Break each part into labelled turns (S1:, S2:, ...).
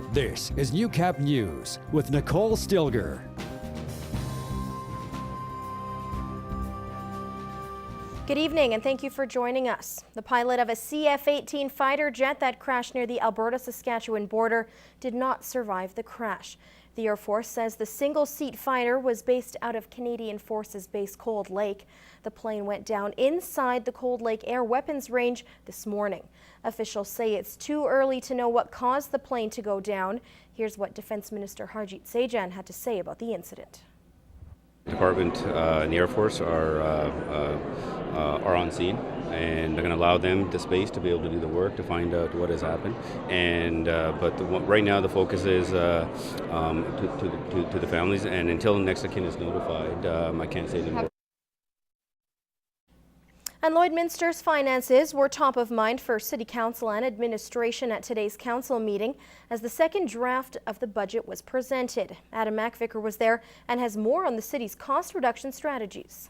S1: This is Newcap News with Nicole Stilger.
S2: Good evening and thank you for joining us. The pilot of a CF-18 fighter jet that crashed near the Alberta-Saskatchewan border did not survive the crash. The Air Force says the single-seat fighter was based out of Canadian Forces Base Cold Lake. The plane went down inside the Cold Lake Air Weapons Range this morning. Officials say it's too early to know what caused the plane to go down. Here's what Defense Minister Harjit Sajjan had to say about the incident.
S3: The Department and the Air Force are on scene, and they're going to allow them the space to be able to do the work to find out what has happened. And right now the focus is to the families, and until next of kin is notified, I can't say anymore.
S2: And Lloydminster's finances were top of mind for City Council and administration at today's council meeting as the second draft of the budget was presented. Adam McVicker was there and has more on the city's cost reduction strategies.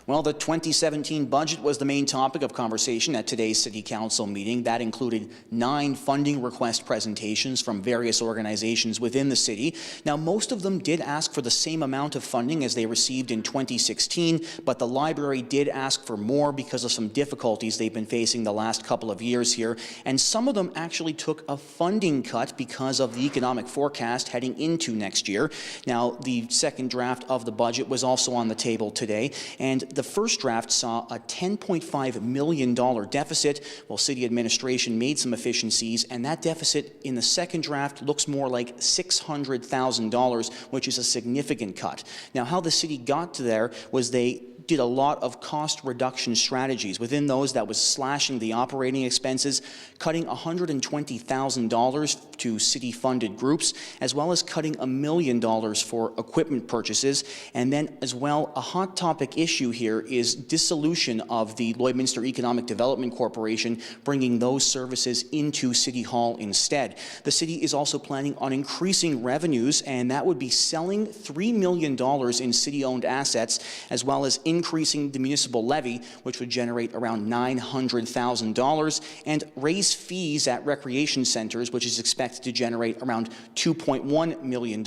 S4: Well, the 2017 budget was the main topic of conversation at today's City Council meeting. That included 9 funding request presentations from various organizations within the city. Now, most of them did ask for the same amount of funding as they received in 2016, but the library did ask for more because of some difficulties they've been facing the last couple of years here. And some of them actually took a funding cut because of the economic forecast heading into next year. Now, the second draft of the budget was also on the table today, and the first draft saw a $10.5 million deficit, while city administration made some efficiencies, and that deficit in the second draft looks more like $600,000, which is a significant cut. Now, how the city got to there was they did a lot of cost reduction strategies. Within those, that was slashing the operating expenses, cutting $120,000 to city-funded groups, as well as cutting $1 million for equipment purchases. And then as well, a hot topic issue here is dissolution of the Lloydminster Economic Development Corporation, bringing those services into City Hall instead. The city is also planning on increasing revenues, and that would be selling $3 million in city-owned assets, as well as increasing the municipal levy, which would generate around $900,000, and raise fees at recreation centres, which is expected to generate around $2.1 million.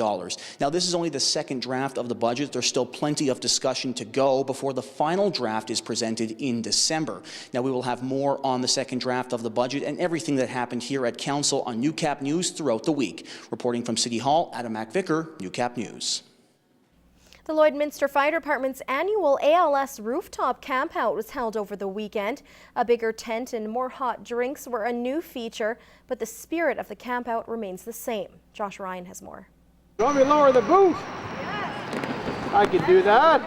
S4: Now, this is only the second draft of the budget. There's still plenty of discussion to go before the final draft is presented in December. Now, we will have more on the second draft of the budget and everything that happened here at Council on Newcap News throughout the week. Reporting from City Hall, Adam McVicker, Newcap News.
S2: The Lloydminster Fire Department's annual ALS rooftop campout was held over the weekend. A bigger tent and more hot drinks were a new feature, but the spirit of the campout remains the same. Josh Ryan has more.
S5: You want me to lower the booth?
S6: Yes.
S5: I can do that.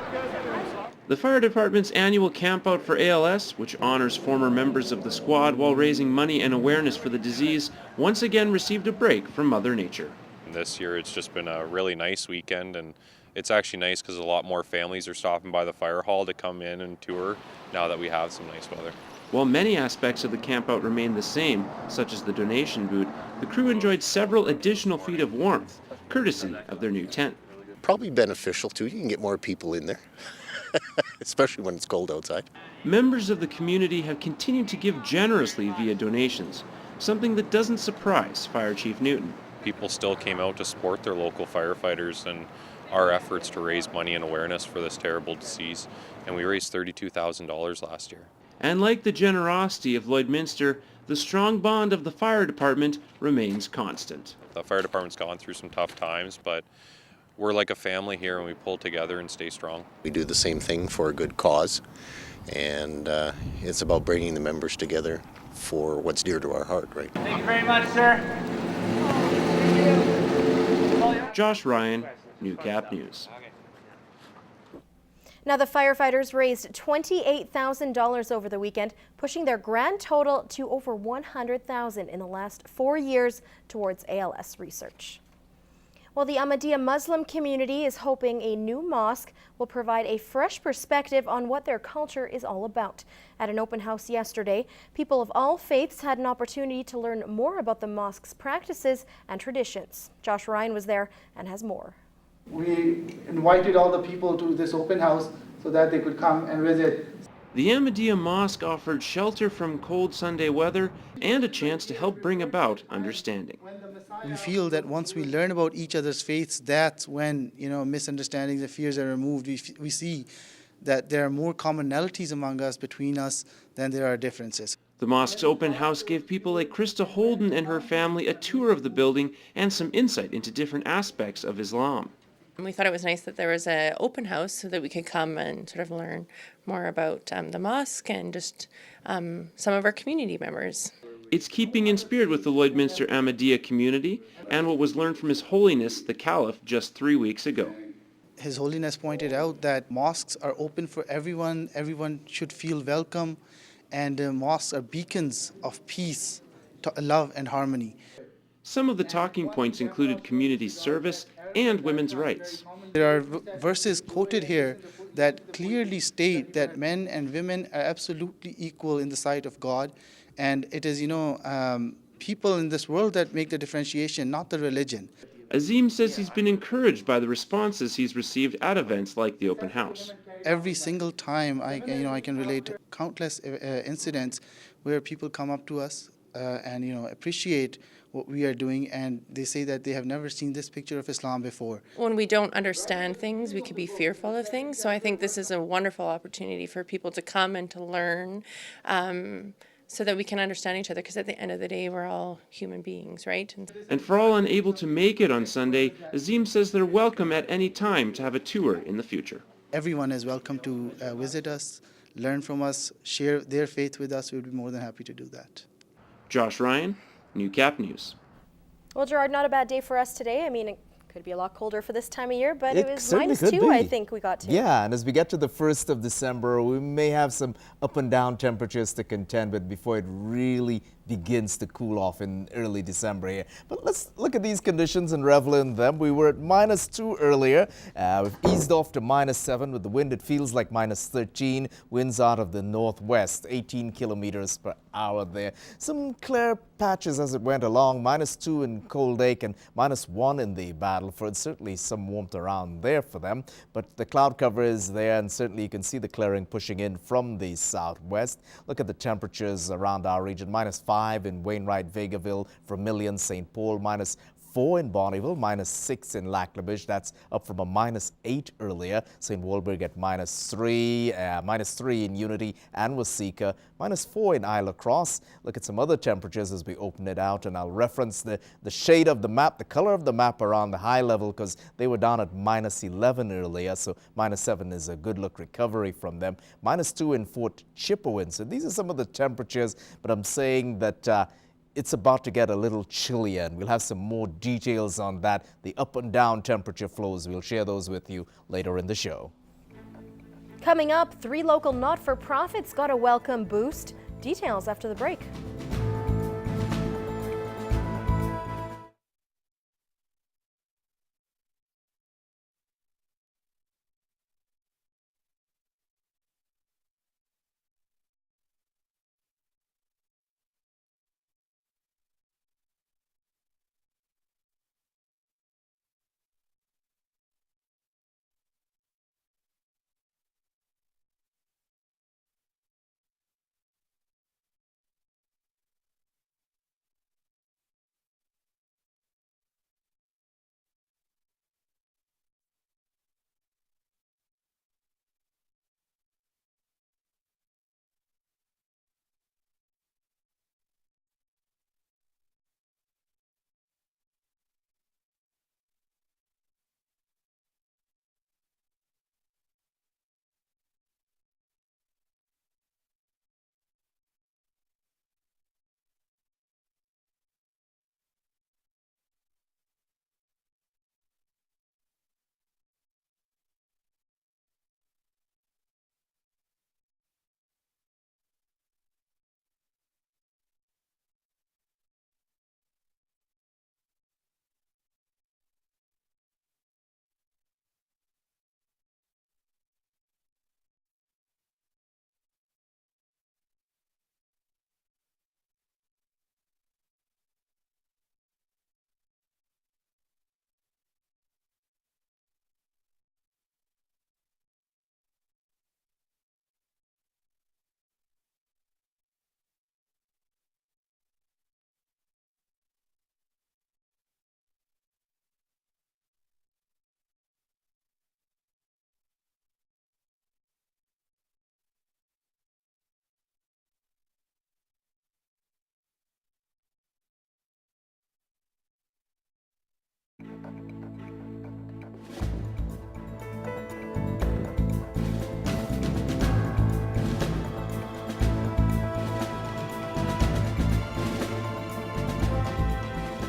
S6: The fire department's annual campout for ALS, which honors former members of the squad while raising money and awareness for the disease, once again received a break from Mother Nature.
S7: This year it's just been a really nice weekend, and it's actually nice because a lot more families are stopping by the fire hall to come in and tour now that we have some nice weather.
S6: While many aspects of the campout remain the same, such as the donation booth, the crew enjoyed several additional feet of warmth, courtesy of their new tent.
S8: Probably beneficial too. You can get more people in there, especially when it's cold outside.
S6: Members of the community have continued to give generously via donations, something that doesn't surprise Fire Chief Newton.
S7: People still came out to support their local firefighters and our efforts to raise money and awareness for this terrible disease, and we raised $32,000 last year.
S6: And like the generosity of Lloydminster, the strong bond of the fire department remains constant.
S7: The fire department's gone through some tough times, but we're like a family here and we pull together and stay strong.
S8: We do the same thing for a good cause, and it's about bringing the members together for what's dear to our heart, right?
S5: Thank you very much, sir.
S6: Josh Ryan, Newcap News.
S2: Now, the firefighters raised $28,000 over the weekend, pushing their grand total to over $100,000 in the last 4 years towards ALS research. Well, the Ahmadiyya Muslim community is hoping a new mosque will provide a fresh perspective on what their culture is all about. At an open house yesterday, people of all faiths had an opportunity to learn more about the mosque's practices and traditions. Josh Ryan was there and has more.
S9: We invited all the people to this open house so that they could come and visit.
S6: The Ahmadiyya Mosque offered shelter from cold Sunday weather and a chance to help bring about understanding.
S9: we feel that once we learn about each other's faiths, that's when, misunderstandings and fears are removed. We see that there are more commonalities among us, between us, than there are differences.
S6: The mosque's open house gave people like Krista Holden and her family a tour of the building and some insight into different aspects of Islam.
S10: We thought it was nice that there was an open house so that we could come and sort of learn more about the mosque and just some of our community members.
S6: It's keeping in spirit with the Lloydminster Ahmadiyya community and what was learned from His Holiness the Caliph just 3 weeks ago.
S9: His Holiness pointed out that mosques are open for everyone. Everyone should feel welcome, and mosques are beacons of peace, love, and harmony.
S6: Some of the talking points included community service and women's rights.
S9: There are verses quoted here that clearly state that men and women are absolutely equal in the sight of God, and it is, people in this world that make the differentiation, not the religion.
S6: Azim says he's been encouraged by the responses he's received at events like the open house.
S9: Every single time I can relate countless incidents where people come up to us and appreciate what we are doing, and they say that they have never seen this picture of Islam before.
S10: When we don't understand things, we can be fearful of things. So I think this is a wonderful opportunity for people to come and to learn so that we can understand each other, because at the end of the day, we're all human beings, right?
S6: And for all unable to make it on Sunday, Azim says they're welcome at any time to have a tour in the future.
S9: Everyone is welcome to visit us, learn from us, share their faith with us. We'd be more than happy to do that.
S6: Josh Ryan, Newcap News.
S2: Well, Gerard, not a bad day for us today. I mean, it could be a lot colder for this time of year, but it was -2, I think we got to.
S11: Yeah, and as we get to the 1st of December, we may have some up and down temperatures to contend with before it really begins to cool off in early December here. But let's look at these conditions and revel in them. We were at -2 earlier. We've eased off to -7 with the wind. It feels like -13. Winds out of the northwest, 18 kilometers per hour there. Some clear patches as it went along. -2 in Cold Lake and -1 in the Battleford. Certainly some warmth around there for them. But the cloud cover is there, and certainly you can see the clearing pushing in from the southwest. Look at the temperatures around our region. -5 in Wainwright, Vegreville, Vermilion, St. Paul, -4 in Bonneville, -6 in Lac-La-Biche. That's up from a -8 earlier. St. Walburg at -3, -3 in Unity and Waseca, -4 in Isle of Cross. Look at some other temperatures as we open it out, and I'll reference the shade of the map, the color of the map around the high level, because they were down at -11 earlier, so -7 is a good look recovery from them. -2 in Fort Chipewyan. So these are some of the temperatures, but I'm saying that it's about to get a little chillier, and we'll have some more details on that. The up and down temperature flows, we'll share those with you later in the show.
S2: Coming up, 3 local not-for-profits got a welcome boost. Details after the break.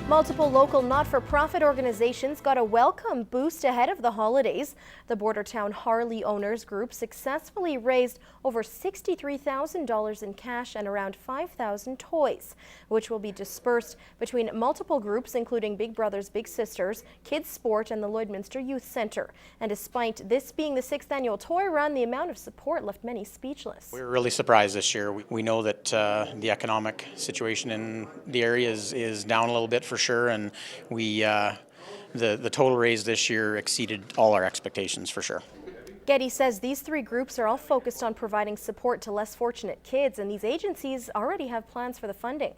S2: Multiple local not-for-profit organizations got a welcome boost ahead of the holidays. The Bordertown Harley Owners Group successfully raised over $63,000 in cash and around 5,000 toys, which will be dispersed between multiple groups including Big Brothers Big Sisters, Kids Sport and the Lloydminster Youth Centre. And despite this being the 6th annual toy run, the amount of support left many speechless.
S12: We were really surprised this year. We know that the economic situation in the area is down a little bit for sure, and the total raise this year exceeded all our expectations for sure.
S2: Getty says these three groups are all focused on providing support to less fortunate kids, and these agencies already have plans for the funding.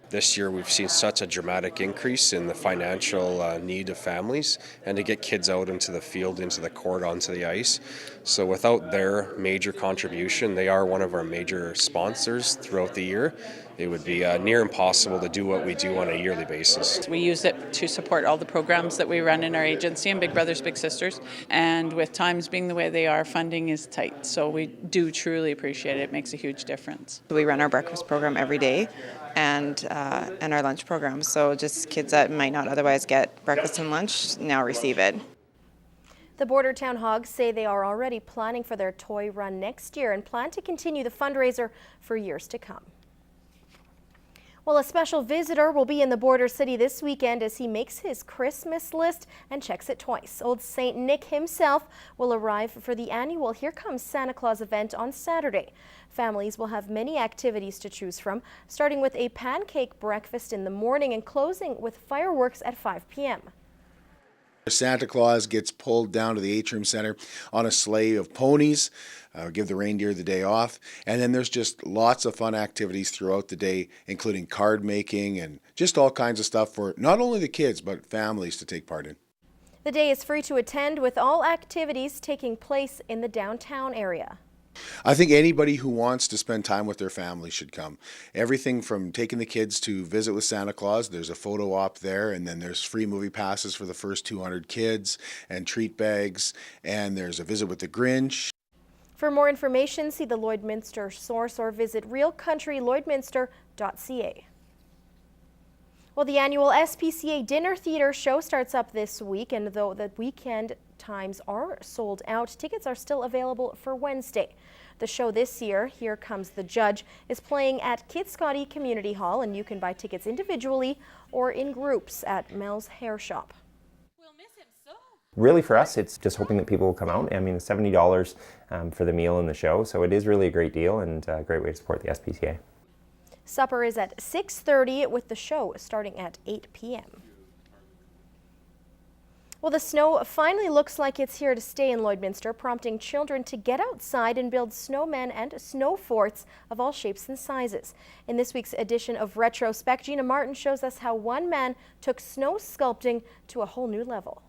S13: This year we've seen such a dramatic increase in the financial need of families and to get kids out into the field, into the court, onto the ice. So without their major contribution, they are one of our major sponsors throughout the year. It would be near impossible to do what we do on a yearly basis.
S14: We use it to support all the programs that we run in our agency and Big Brothers Big Sisters, and with times being the way they are, funding is tight, so we do truly appreciate it. It makes a huge difference.
S15: We run our breakfast program every day and our lunch program, so just kids that might not otherwise get breakfast and lunch now receive it.
S2: The Bordertown Hogs say they are already planning for their toy run next year and plan to continue the fundraiser for years to come. Well, a special visitor will be in the Border City this weekend as he makes his Christmas list and checks it twice. Old St. Nick himself will arrive for the annual Here Comes Santa Claus event on Saturday. Families will have many activities to choose from, starting with a pancake breakfast in the morning and closing with fireworks at 5 p.m.
S16: Santa Claus gets pulled down to the Atrium Center on a sleigh of ponies, give the reindeer the day off, and then there's just lots of fun activities throughout the day, including card making and just all kinds of stuff for not only the kids but families to take part in.
S2: The day is free to attend, with all activities taking place in the downtown area.
S16: I think anybody who wants to spend time with their family should come. Everything from taking the kids to visit with Santa Claus, there's a photo op there, and then there's free movie passes for the first 200 kids and treat bags, and there's a visit with the Grinch.
S2: For more information, see the Lloydminster source or visit realcountryloydminster.ca. Well, the annual SPCA Dinner Theatre show starts up this week, and though the weekend times are sold out, tickets are still available for Wednesday. The show this year, Here Comes the Judge, is playing at Kitscotty Community Hall, and you can buy tickets individually or in groups at Mel's Hair Shop.
S17: Really, for us, it's just hoping that people will come out. I mean, $70 for the meal and the show, so it is really a great deal and a great way to support the SPCA.
S2: Supper is at 6:30 with the show starting at 8 p.m. Well, the snow finally looks like it's here to stay in Lloydminster, prompting children to get outside and build snowmen and snow forts of all shapes and sizes. In this week's edition of Retrospect, Gina Martin shows us how one man took snow sculpting to a whole new level.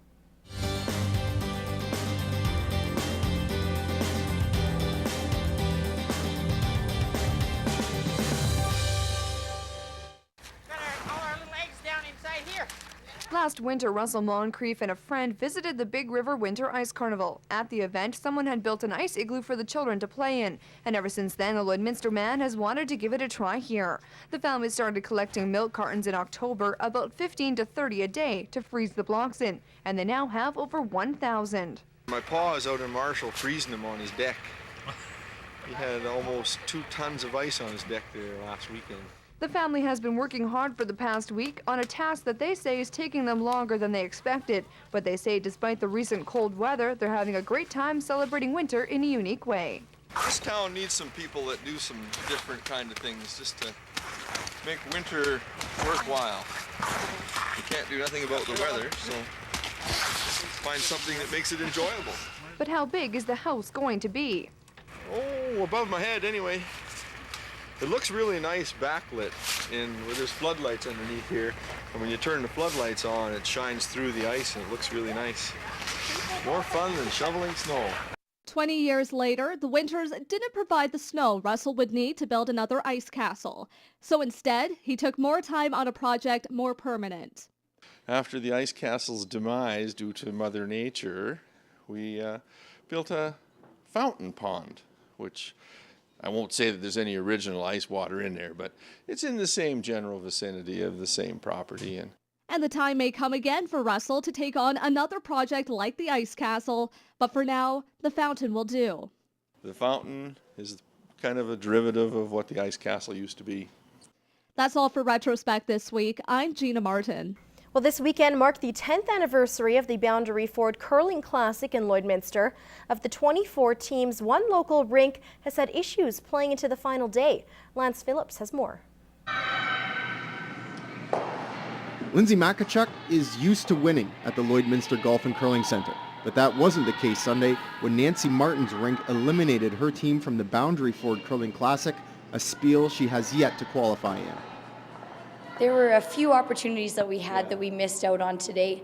S18: Last winter, Russell Moncrief and a friend visited the Big River Winter Ice Carnival. At the event, someone had built an ice igloo for the children to play in, and ever since then, a Lloydminster man has wanted to give it a try here. The family started collecting milk cartons in October, about 15 to 30 a day, to freeze the blocks in, and they now have over 1,000.
S19: My pa is out in Marshall freezing them on his deck. He had almost 2 tons of ice on his deck there last weekend.
S18: The family has been working hard for the past week on a task that they say is taking them longer than they expected. But they say despite the recent cold weather, they're having a great time celebrating winter in a unique way.
S19: This town needs some people that do some different kind of things just to make winter worthwhile. You can't do nothing about the weather, so find something that makes it enjoyable.
S18: But how big is the house going to be?
S19: Oh, above my head anyway. It looks really nice backlit where there's floodlights underneath here. And when you turn the floodlights on, it shines through the ice and it looks really nice. More fun than shoveling snow.
S20: 20 years later, the winters didn't provide the snow Russell would need to build another ice castle. So instead, he took more time on a project more permanent.
S19: After the ice castle's demise due to Mother Nature, we built a fountain pond, which
S21: I won't say that there's any original ice water in there, but it's in the same general vicinity of the same property.
S20: And the time may come again for Russell to take on another project like the ice castle, but for now, the fountain will do.
S21: The fountain is kind of a derivative of what the ice castle used to be.
S20: That's all for Retrospect this week. I'm Gina Martin.
S2: Well, this weekend marked the 10th anniversary of the Boundary Ford Curling Classic in Lloydminster. Of the 24 teams, one local rink has had issues playing into the final day. Lance Phillips has more.
S22: Lindsay Makachuk is used to winning at the Lloydminster Golf and Curling Centre, but that wasn't the case Sunday when Nancy Martin's rink eliminated her team from the Boundary Ford Curling Classic, a spiel she has yet to qualify in.
S23: There were a few opportunities that we had that we missed out on today.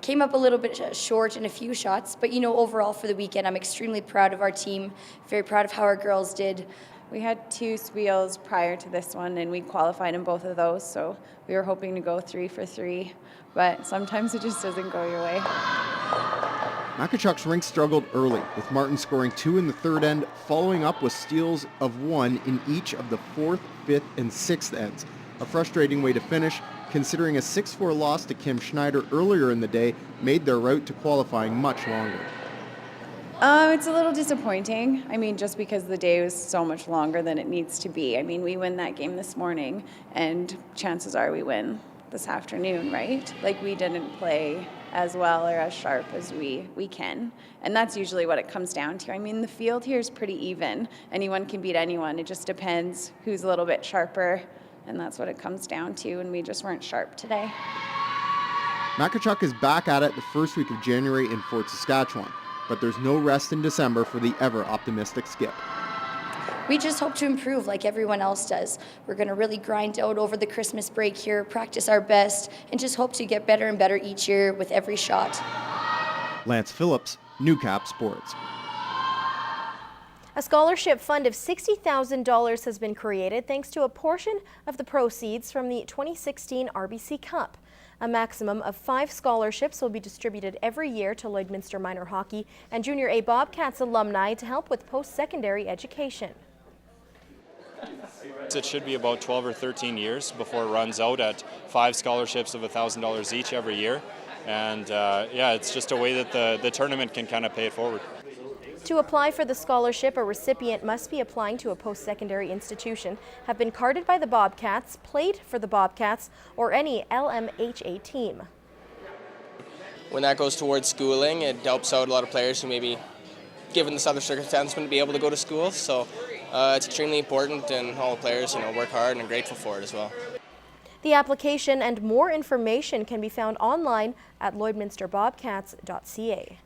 S23: Came up a little bit short in a few shots, but overall for the weekend, I'm extremely proud of our team, very proud of how our girls did.
S24: We had 2 spiels prior to this one, and we qualified in both of those, so we were hoping to go 3 for 3, but sometimes it just doesn't go your way.
S22: Makachuk's rink struggled early, with Martin scoring 2 in the third end, following up with steals of 1 in each of the 4th, 5th, and 6th ends. A frustrating way to finish, considering a 6-4 loss to Kim Schneider earlier in the day made their route to qualifying much longer.
S24: It's a little disappointing. Just because the day was so much longer than it needs to be. We win that game this morning, and chances are we win this afternoon, right? Like, we didn't play as well or as sharp as we can. And that's usually what it comes down to. The field here is pretty even. Anyone can beat anyone. It just depends who's a little bit sharper. And that's what it comes down to, and we just weren't sharp today.
S22: Makachuk is back at it the first week of January in Fort Saskatchewan, but there's no rest in December for the ever-optimistic Skip.
S23: We just hope to improve like everyone else does. We're going to really grind out over the Christmas break here, practice our best, and just hope to get better and better each year with every shot.
S22: Lance Phillips, Newcap Sports.
S2: A scholarship fund of $60,000 has been created thanks to a portion of the proceeds from the 2016 RBC Cup. A maximum of 5 scholarships will be distributed every year to Lloydminster Minor Hockey and Junior A Bobcats alumni to help with post-secondary education.
S25: It should be about 12 or 13 years before it runs out at 5 scholarships of $1,000 each every year. And it's just a way that the tournament can kind of pay it forward.
S2: To apply for the scholarship, a recipient must be applying to a post-secondary institution, have been carded by the Bobcats, played for the Bobcats, or any LMHA team.
S26: When that goes towards schooling, it helps out a lot of players who maybe, given this other circumstance, wouldn't be able to go to school. So it's extremely important, and all the players work hard and are grateful for it as well.
S2: The application and more information can be found online at lloydminsterbobcats.ca.